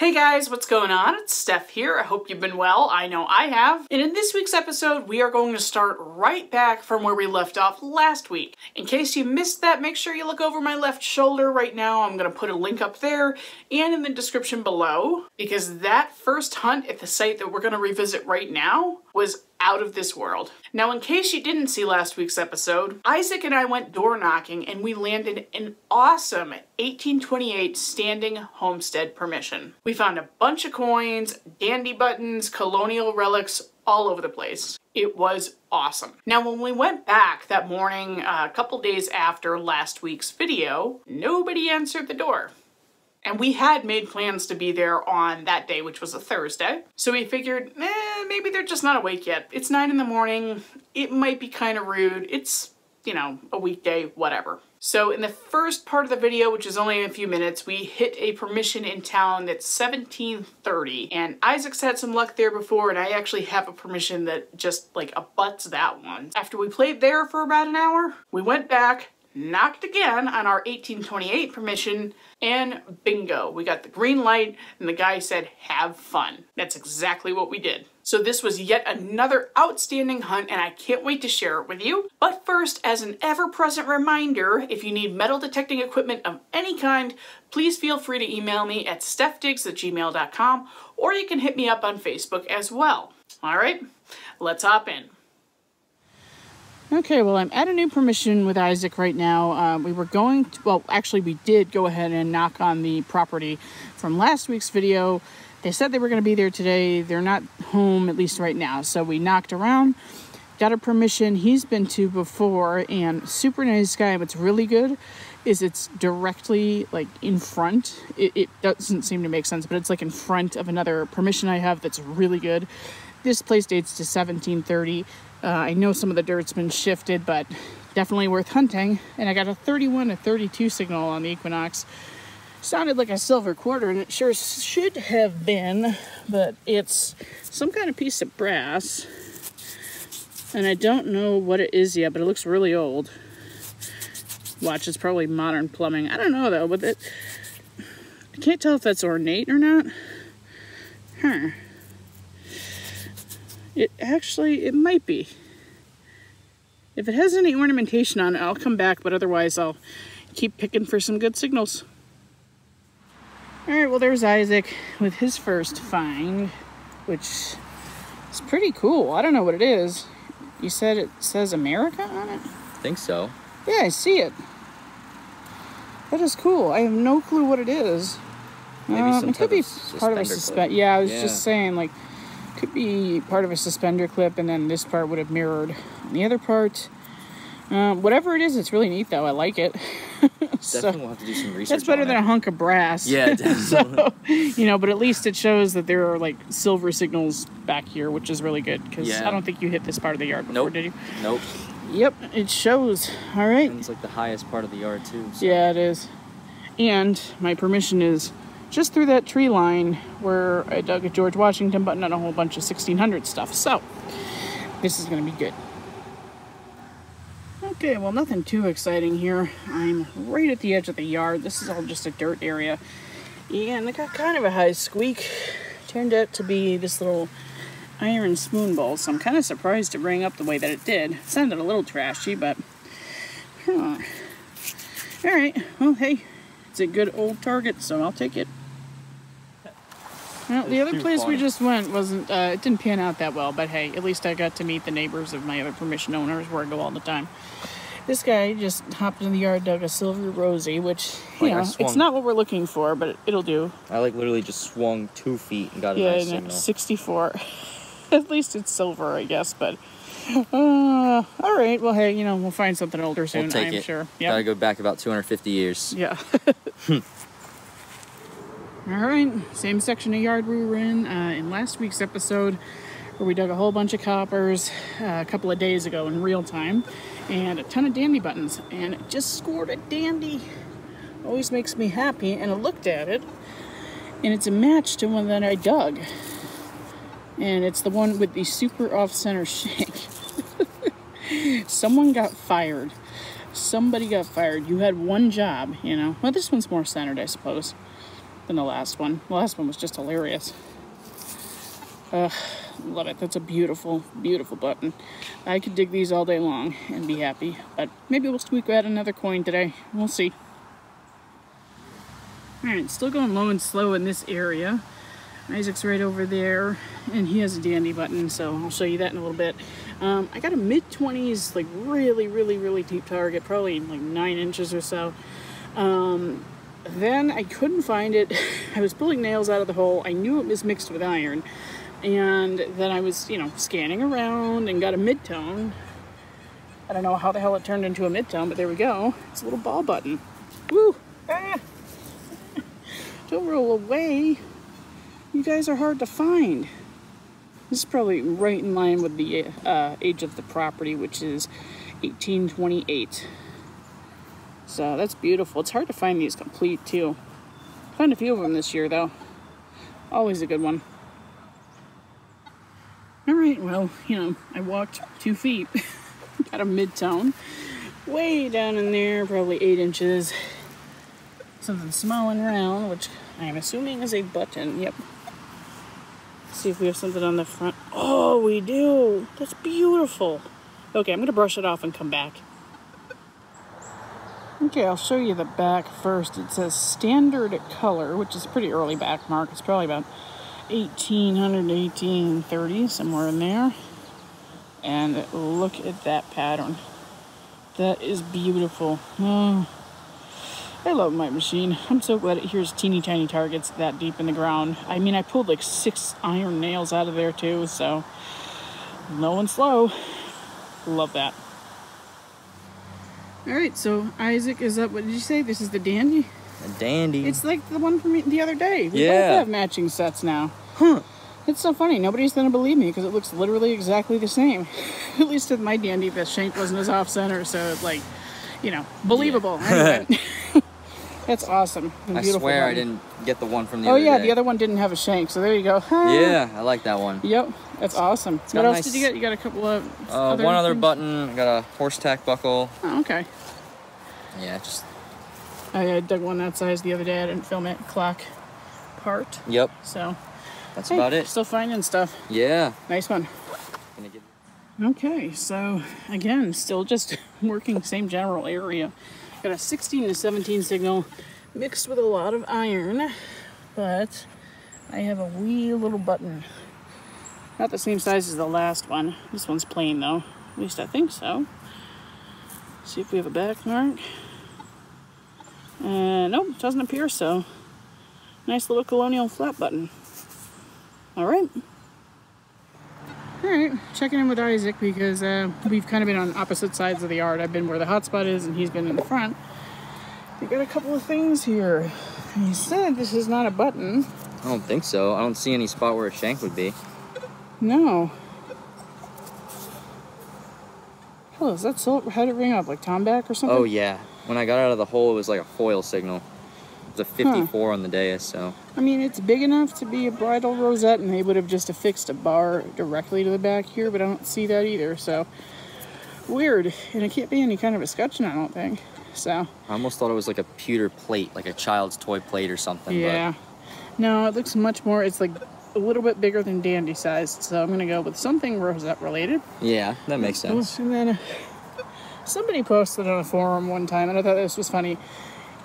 Hey guys, what's going on? It's Steph here. I hope you've been well. I know I have. And in this week's episode, we are going to start right back from where we left off last week. In case you missed that, make sure you look over my left shoulder right now. I'm going to put a link up there and in the description below, because that first hunt at the site that we're going to revisit right now was out of this world. Now, in case you didn't see last week's episode, Isaac and I went door knocking and we landed an awesome 1828 standing homestead permission. We found a bunch of coins, dandy buttons, colonial relics all over the place. It was awesome. Now, when we went back that morning, a couple days after last week's video, nobody answered the door. And we had made plans to be there on that day, which was a Thursday. So we figured, maybe they're just not awake yet. It's 9 in the morning. It might be kind of rude. It's, you know, a weekday, whatever. So in the first part of the video, which is only a few minutes, we hit a permission in town that's 1730. And Isaac's had some luck there before, and I actually have a permission that just like abuts that one. After we played there for about an hour, we went back, knocked again on our 1828 permission, and bingo, we got the green light and the guy said, have fun. That's exactly what we did. So this was yet another outstanding hunt and I can't wait to share it with you. But first, as an ever-present reminder, if you need metal detecting equipment of any kind, please feel free to email me at stefdigs@gmail.com, or you can hit me up on Facebook as well. All right, let's hop in. Okay, well, I'm at a new permission with Isaac right now. We were going to, well, actually we did go ahead and knock on the property from last week's video. They said they were going to be there today. They're not home, at least right now. So we knocked around, got a permission he's been to before, and super nice guy. What's really good is it's directly like in front. It doesn't seem to make sense, but it's like in front of another permission I have that's really good. This place dates to 1730. I know some of the dirt's been shifted, but definitely worth hunting. And I got a 31 to 32 signal on the Equinox. Sounded like a silver quarter, and it sure should have been, but it's some kind of piece of brass. And I don't know what it is yet, but it looks really old. Watch, it's probably modern plumbing. I don't know, though, but I can't tell if that's ornate or not. Huh. It might be. If it has any ornamentation on it, I'll come back, but otherwise I'll keep picking for some good signals. Alright, well there's Isaac with his first find, which is pretty cool. I don't know what it is. You said it says America on it? I think so. Yeah, I see it. That is cool. I have no clue what it is. Maybe some it could be part of a suspender clip. Yeah, I was just saying, like, could be part of a suspender clip, and then this part would have mirrored the other part. Whatever it is, it's really neat, though. I like it. Definitely we'll have to do some research. That's better than a hunk of brass. Yeah, definitely. So, you know, but at least it shows that there are, like, silver signals back here, which is really good, because I don't think you hit this part of the yard before, did you? Nope. Yep, it shows. All right. And it's like the highest part of the yard, too. So. Yeah, it is. And my permission is just through that tree line where I dug a George Washington button and a whole bunch of 1600 stuff. So, this is going to be good. Okay, well, nothing too exciting here. I'm right at the edge of the yard. This is all just a dirt area. And it got kind of a high squeak. Turned out to be this little iron spoon bowl, so I'm kind of surprised to bring up the way that it did. It sounded a little trashy, but... Alright, well, hey, it's a good old target, so I'll take it. Well, the other place we just went wasn't, it didn't pan out that well, but hey, at least I got to meet the neighbors of my other permission owners where I go all the time. This guy just hopped in the yard, dug a silver rosy, which, you know, it's not what we're looking for, but it'll do. I, like, literally just swung 2 feet and got a nice signal. 64. At least it's silver, I guess, but... alright, well, hey, you know, we'll find something older soon, I'm sure. Yep. Gotta go back about 250 years. Yeah. Alright, same section of yard we were in last week's episode, where we dug a whole bunch of coppers a couple of days ago in real time, and a ton of dandy buttons, and it just scored a dandy. Always makes me happy, and I looked at it, and it's a match to one that I dug. And it's the one with the super off-center shank. Someone got fired. Somebody got fired. You had one job, you know. Well, this one's more centered, I suppose. than the last one. The last one was just hilarious. Love it. That's a beautiful, beautiful button. I could dig these all day long and be happy, but maybe we'll squeak out another coin today. We'll see. Alright, still going low and slow in this area. Isaac's right over there, and he has a dandy button, so I'll show you that in a little bit. I got a mid-20s, like really, really, really deep target, probably like 9 inches or so. Then I couldn't find it. I was pulling nails out of the hole. I knew it was mixed with iron, and then I was, you know, scanning around and got a mid-tone. I don't know how the hell it turned into a mid-tone, but there we go. It's a little ball button. Woo! Ah! Don't roll away. You guys are hard to find. This is probably right in line with the age of the property, which is 1828. So that's beautiful. It's hard to find these complete too. Found a few of them this year though. Always a good one. Alright, well, you know, I walked 2 feet. Got a mid-tone. Way down in there, probably 8 inches. Something small and round, which I am assuming is a button. Yep. See if we have something on the front. Oh, we do. That's beautiful. Okay, I'm going to brush it off and come back. Okay, I'll show you the back first. It says standard color, which is a pretty early back mark. It's probably about 1800 to 1830, somewhere in there. And look at that pattern. That is beautiful. Oh, I love my machine. I'm so glad it hears teeny tiny targets that deep in the ground. I mean, I pulled like 6 iron nails out of there too, so low and slow. Love that. Alright, so Isaac is up. What did you say? This is the dandy? A dandy. It's like the one from the other day. We both have matching sets now. Huh. It's so funny. Nobody's going to believe me because it looks literally exactly the same. At least with my dandy, the shank wasn't as off-center, so it's like, you know, believable. Yeah. Anyway. That's awesome. I swear I didn't get the one from the other other day. day. The other one didn't have a shank, so there you go. Yeah, I like that one. Yep, that's awesome. What else did you get? You got a couple of one other button. I got a horse tack buckle. Oh, okay. Yeah, just... I dug one that size the other day. I didn't film it. Clock part. Yep. So... That's about it. Still finding stuff. Yeah. Nice one. Okay, so again, still just working same general area. Got a 16 to 17 signal mixed with a lot of iron, but I have a wee little button. Not the same size as the last one. This one's plain though. At least I think so. See if we have a back mark. Nope, doesn't appear so. Nice little Colonial flat button. Alright. Alright, checking in with Isaac because we've kind of been on opposite sides of the yard. I've been where the hotspot is and he's been in the front. We got a couple of things here. He said this is not a button. I don't think so. I don't see any spot where a shank would be. No. Oh, is that silver? How'd it ring up? Like Tomback or something? Oh yeah. When I got out of the hole, it was like a foil signal. It was a 54 on the dais, so... I mean, it's big enough to be a bridle rosette, and they would have just affixed a bar directly to the back here, but I don't see that either, so... Weird. And it can't be any kind of escutcheon, I don't think. So... I almost thought it was like a pewter plate, like a child's toy plate or something, yeah. But... No, it looks much more... It's like a little bit bigger than dandy sized, so I'm gonna go with something rosette related. Yeah, that makes sense. And then... somebody posted on a forum one time, and I thought this was funny.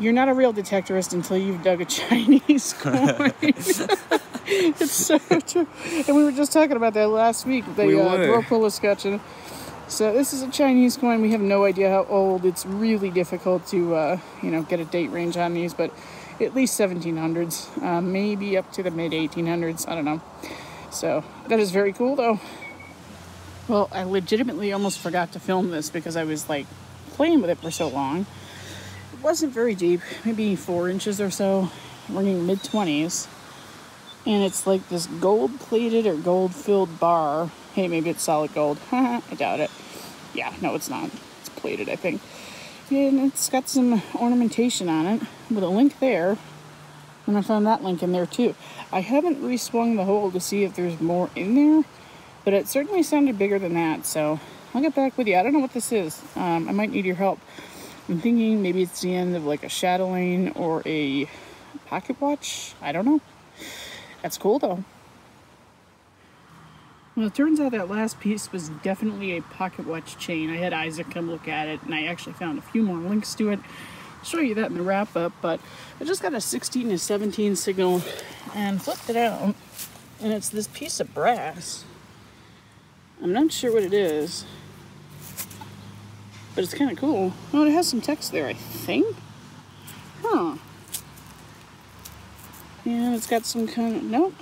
You're not a real detectorist until you've dug a Chinese coin. It's so true. And we were just talking about that last week. The whirlpool escutcheon. So this is a Chinese coin. We have no idea how old. It's really difficult to, you know, get a date range on these, but at least 1700s, maybe up to the mid 1800s. I don't know. So that is very cool, though. Well, I legitimately almost forgot to film this because I was like playing with it for so long. It wasn't very deep, maybe 4 inches or so, running mid-20s. And it's like this gold-plated or gold-filled bar. Hey, maybe it's solid gold. I doubt it. Yeah, no, it's not. It's plated, I think. And it's got some ornamentation on it with a link there. And I found that link in there, too. I haven't re-swung the hole to see if there's more in there, but it certainly sounded bigger than that, so I'll get back with you. I don't know what this is. I might need your help. I'm thinking maybe it's the end of like a chatelaine or a pocket watch? I don't know. That's cool though. Well, it turns out that last piece was definitely a pocket watch chain. I had Isaac come look at it, and I actually found a few more links to it. I'll show you that in the wrap up, but I just got a 16 to 17 signal and flipped it out, and it's this piece of brass. I'm not sure what it is, but it's kind of cool. Oh, it has some text there, I think. Huh. And it's got some kind of, nope.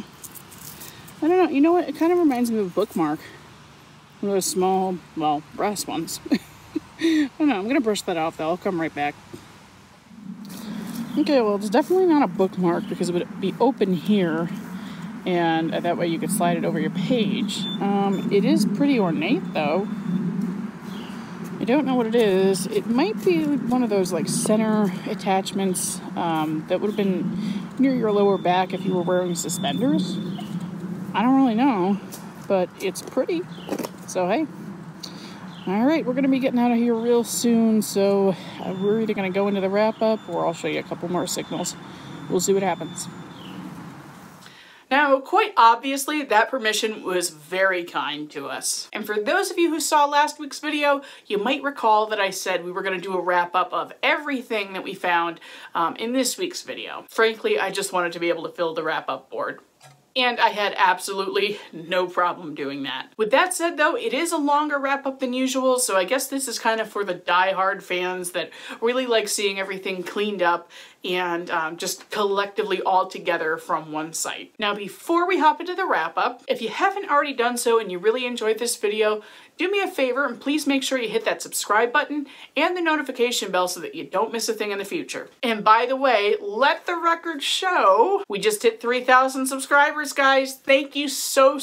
I don't know. You know what? It kind of reminds me of a bookmark. One of those small, well, brass ones. I don't know. I'm going to brush that off, though. I'll come right back. Okay, well, it's definitely not a bookmark because it would be open here. And that way you could slide it over your page. It is pretty ornate, though. I don't know what it is. It might be one of those, like, center attachments that would have been near your lower back if you were wearing suspenders. I don't really know, but it's pretty. So, hey. All right, we're going to be getting out of here real soon, so we're either going to go into the wrap-up or I'll show you a couple more signals. We'll see what happens. Now, quite obviously, that permission was very kind to us. And for those of you who saw last week's video, you might recall that I said we were going to do a wrap-up of everything that we found in this week's video. Frankly, I just wanted to be able to fill the wrap-up board. And I had absolutely no problem doing that. With that said though, it is a longer wrap up than usual, so I guess this is kind of for the die-hard fans that really like seeing everything cleaned up and just collectively all together from one site. Now before we hop into the wrap up, if you haven't already done so and you really enjoyed this video, do me a favor and please make sure you hit that subscribe button and the notification bell so that you don't miss a thing in the future. And by the way, let the record show we just hit 3,000 subscribers, guys. Thank you so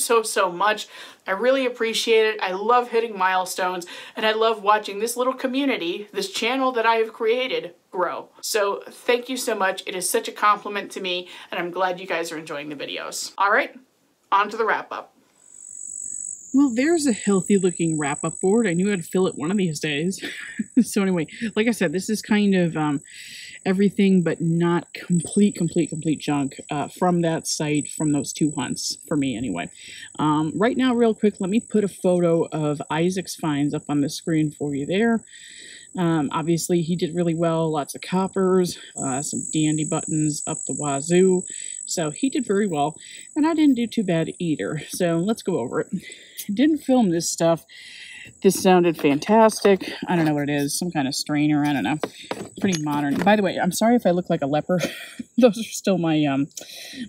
much. I really appreciate it. I love hitting milestones and I love watching this little community, this channel that I have created, grow. So thank you so much. It is such a compliment to me and I'm glad you guys are enjoying the videos. All right, on to the wrap up. Well, there's a healthy looking wrap-up board. I knew I'd fill it one of these days. So anyway, like I said, this is kind of everything but not complete junk from that site, from those two hunts, for me anyway. Right now, real quick, let me put a photo of Isaac's finds up on the screen for you there. Obviously, he did really well. Lots of coppers, some dandy buttons up the wazoo. So he did very well, and I didn't do too bad either. So let's go over it. Didn't film this stuff. This sounded fantastic. I don't know what it is. Some kind of strainer. I don't know. Pretty modern. By the way, I'm sorry if I look like a leper. Those are still my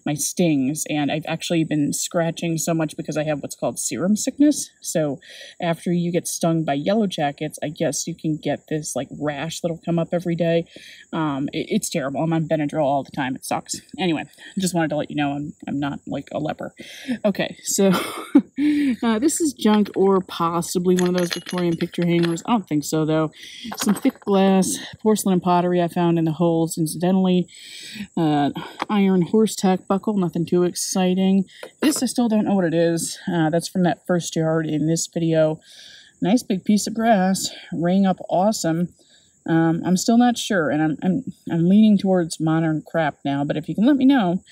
my stings. And I've actually been scratching so much because I have what's called serum sickness. So after you get stung by yellow jackets, I guess you can get this like rash that'll come up every day. It's terrible. I'm on Benadryl all the time. It sucks. Anyway, just wanted to let you know I'm not like a leper. Okay, so this is junk or possibly one of those Victorian picture hangers. I don't think so, though. Some thick glass, porcelain and pottery I found in the holes, incidentally. Iron horse tack buckle, nothing too exciting. This, I still don't know what it is. That's from that first yard in this video. Nice big piece of brass, ring up awesome. I'm still not sure, and I'm leaning towards modern crap now, but if you can let me know,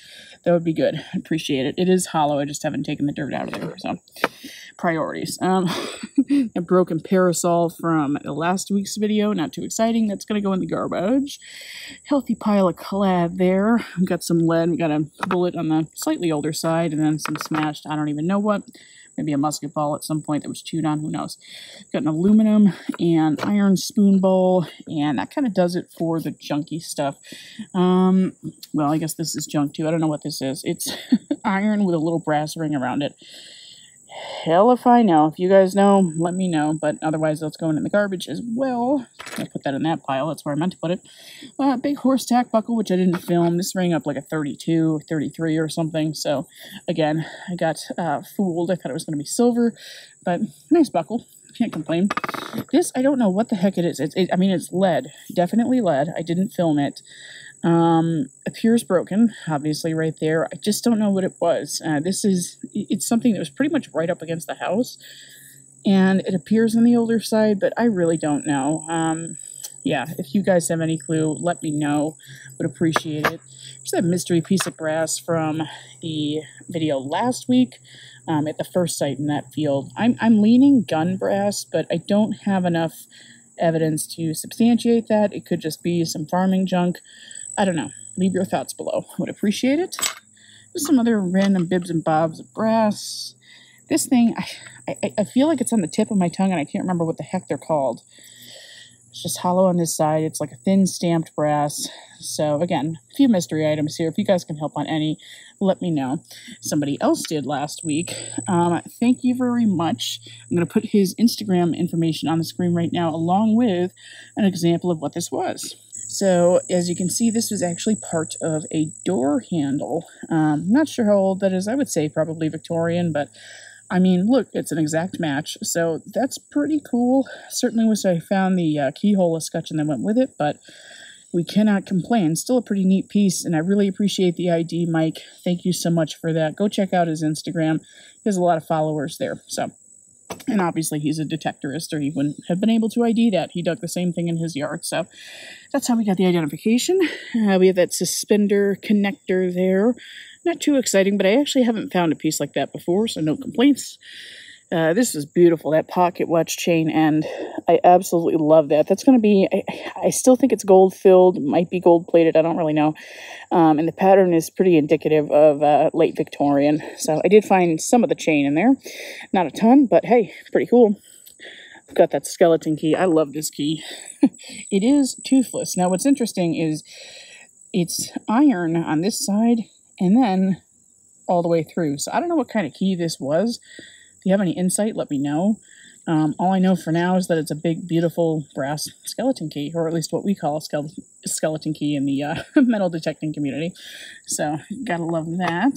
that would be good. I appreciate it. It is hollow, I just haven't taken the dirt out of there, so priorities. A broken parasol from the last week's video, not too exciting. That's going to go in the garbage. Healthy pile of clad there. We've got some lead. We got a bullet on the slightly older side, and then some smashed, I don't even know what. Maybe a musket ball at some point that was chewed on, who knows. Got an aluminum and iron spoon bowl, and that kind of does it for the junky stuff. Well, I guess this is junk too. I don't know what this is. It's iron with a little brass ring around it. Hell if I know. If you guys know, let me know. But otherwise, that's going in the garbage as well. I'll put that in that pile. That's where I meant to put it. Big horse tack buckle, which I didn't film. This rang up like a 32 or 33 or something. So, again, I got fooled. I thought it was going to be silver. But nice buckle. Can't complain. This, I don't know what the heck it is. I mean, it's lead. Definitely lead. I didn't film it. Appears broken, obviously right there. I just don't know what it was. It's something that was pretty much right up against the house, and it appears on the older side, but I really don't know. yeah, if you guys have any clue, let me know. Would appreciate it. There's that mystery piece of brass from the video last week at the first site in that field. I'm leaning gun brass, but I don't have enough evidence to substantiate that. It could just be some farming junk. I don't know. Leave your thoughts below. Would appreciate it. There's some other random bibs and bobs of brass. This thing, I feel like it's on the tip of my tongue, and I can't remember what the heck they're called. It's just hollow on this side. It's like a thin stamped brass. So again, a few mystery items here. If you guys can help on any, let me know. Somebody else did last week. Thank you very much. I'm going to put his Instagram information on the screen right now, along with an example of what this was. So as you can see, this was actually part of a door handle. I'm not sure how old that is. I would say probably Victorian, but I mean, look, it's an exact match, so that's pretty cool. Certainly wish I found the keyhole escutcheon that went with it, but we cannot complain. Still a pretty neat piece, and I really appreciate the ID, Mike. Thank you so much for that. Go check out his Instagram. He has a lot of followers there, so. And obviously he's a detectorist, or he wouldn't have been able to ID that. He dug the same thing in his yard, so that's how we got the identification. We have that suspender connector there. Not too exciting, but I actually haven't found a piece like that before, so no complaints. This is beautiful, that pocket watch chain end. I absolutely love that. That's going to be, I still think it's gold filled, might be gold plated, I don't really know. And the pattern is pretty indicative of late Victorian. So I did find some of the chain in there. Not a ton, but hey, pretty cool. I've got that skeleton key. I love this key. It is toothless. Now what's interesting is it's iron on this side and then all the way through. So I don't know what kind of key this was. If you have any insight, let me know. All I know for now is that it's a big, beautiful brass skeleton key, or at least what we call a skeleton key in the metal detecting community. So, gotta love that.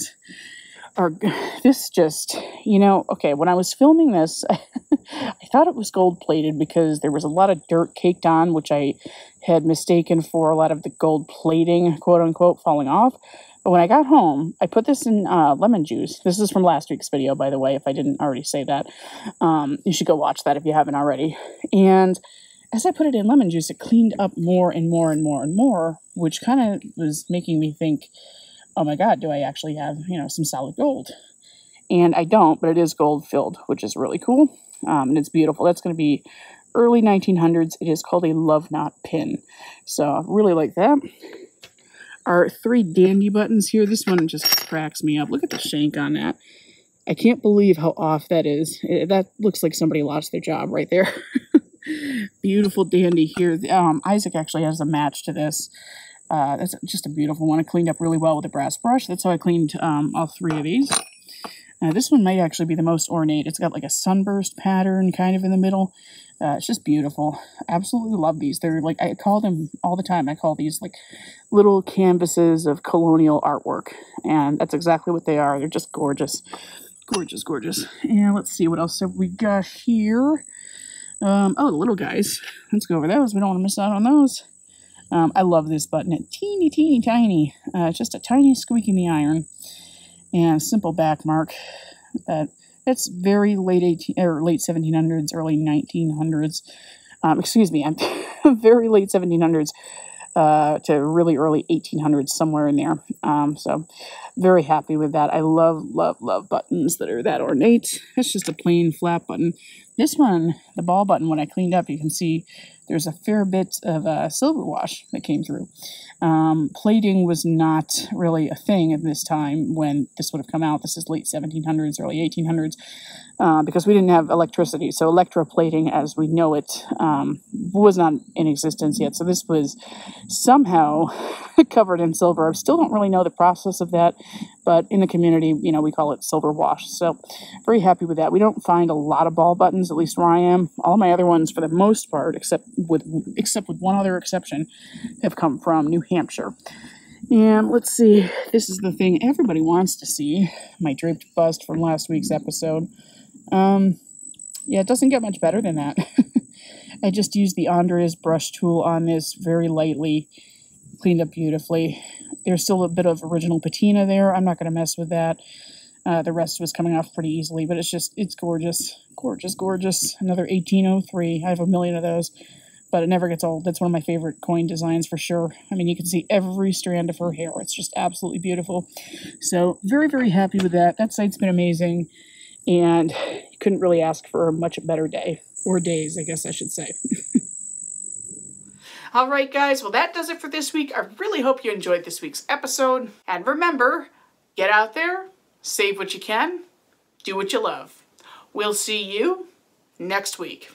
This just, you know, okay, when I was filming this, I thought it was gold-plated because there was a lot of dirt caked on, which I had mistaken for a lot of the gold plating, quote-unquote, falling off. But when I got home, I put this in lemon juice. This is from last week's video, by the way, if I didn't already say that. You should go watch that if you haven't already. And as I put it in lemon juice, it cleaned up more and more and more and more, which kind of was making me think, oh my God, do I actually have, you know, some solid gold? And I don't, but it is gold filled, which is really cool. And it's beautiful. That's going to be early 1900s. It is called a love knot pin. So I really like that. Our 3 dandy buttons here. This one just cracks me up. Look at the shank on that. I can't believe how off that is. That looks like somebody lost their job right there. Beautiful dandy here. Isaac actually has a match to this. That's just a beautiful one. I cleaned up really well with a brass brush. That's how I cleaned all 3 of these. This one might actually be the most ornate. It's got like a sunburst pattern kind of in the middle. It's just beautiful. Absolutely love these. They're like, I call them all the time. I call these like little canvases of colonial artwork. And that's exactly what they are. They're just gorgeous. Gorgeous, gorgeous. And let's see, what else have we got here? Oh, the little guys. Let's go over those. We don't want to miss out on those. I love this button. It's teeny, teeny, tiny. Just a tiny squeak in the iron. And simple back mark. That's very late 1700s, early 1900s. Excuse me, I'm very late 1700s to really early 1800s, somewhere in there. So very happy with that. I love, love, love buttons that are that ornate. It's just a plain flat button. This one, the ball button, when I cleaned up, you can see there's a fair bit of silver wash that came through. Plating was not really a thing at this time when this would have come out. This is late 1700s, early 1800s, because we didn't have electricity. So electroplating, as we know it, was not in existence yet. So this was somehow covered in silver. I still don't really know the process of that, but in the community, you know, we call it silver wash. So very happy with that. We don't find a lot of ball buttons, at least where I am. All my other ones, for the most part, except with one other exception, have come from New Hampshire. And let's see, this is the thing everybody wants to see, my draped bust from last week's episode. Yeah, it doesn't get much better than that. I just used the Andrea's brush tool on this very lightly, cleaned up beautifully. There's still a bit of original patina there. I'm not going to mess with that. The rest was coming off pretty easily, but it's gorgeous. Gorgeous, gorgeous. Another 1803. I have a million of those. but it never gets old. That's one of my favorite coin designs for sure. I mean, you can see every strand of her hair. It's just absolutely beautiful. So very, very happy with that. That site's been amazing, and couldn't really ask for a much better day, or days, I guess I should say. All right, guys. Well, that does it for this week. I really hope you enjoyed this week's episode. And remember, get out there, save what you can, do what you love. We'll see you next week.